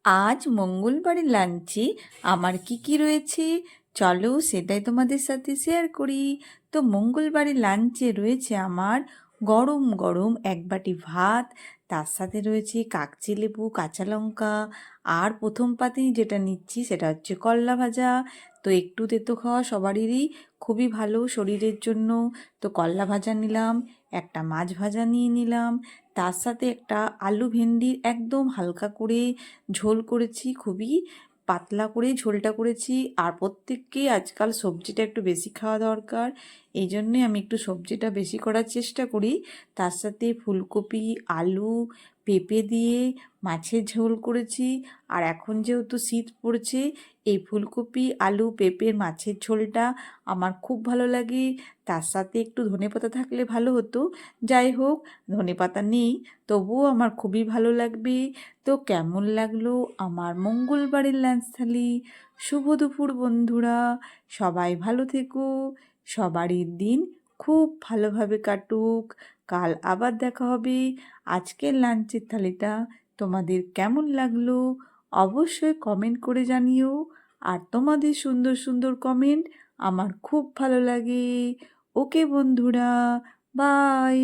আজ মঙ্গলবারের লাঞ্চে আমার কি কি রয়েছে চলো সেটাই তোমাদের সাথে শেয়ার করি। তো মঙ্গলবারের লাঞ্চে রয়েছে আমার গরম গরম এক বাটি ভাত, তার সাথে রয়েছে কাগজি লেবু, কাঁচা লঙ্কা, আর প্রথম পাতেই যেটা নিচ্ছি সেটা হচ্ছে করলা ভাজা। তো একটু তেতো খাওয়া সবারই খুবই ভালো শরীরের জন্য। তো করলা ভাজা নিলাম, একটা মাছ ভাজা নিয়ে নিলাম, তার সাথে একটা আলু ভেন্ডির একদম হালকা করে ঝোল করেছি, খুবই পাতলা করে ঝোলটা করেছি। আর প্রত্যেককেই আজকাল সবজিটা একটু বেশি খাওয়া দরকার, এই জন্যে আমি একটু সবজিটা বেশি করার চেষ্টা করি। তার সাথে ফুলকপি, আলু, পেঁপে দিয়ে মাছের ঝোল করেছি। আর এখন যেহেতু শীত পড়ছে, এই ফুলকপি, আলু, পেঁপের মাছের ঝোলটা আমার খুব ভালো লাগে। তার সাথে একটু ধনেপাতা থাকলে ভালো হতো, যাই হোক ধনেপাতা নেই, তবুও আমার খুবই ভালো লাগবে। তো কেমন লাগলো আমার মঙ্গলবারের লাঞ্চ থালি? শুভ দুপুর বন্ধুরা, সবাই ভালো থেকো, সবারই দিন খুব ভালোভাবে কাটুক। কাল আবার দেখা হবে। আজকের লাঞ্চের থালিটা তোমাদের কেমন লাগলো অবশ্যই কমেন্ট করে জানিও। আর তোমাদের সুন্দর সুন্দর কমেন্ট আমার খুব ভালো লাগে। ওকে বন্ধুরা, বাই।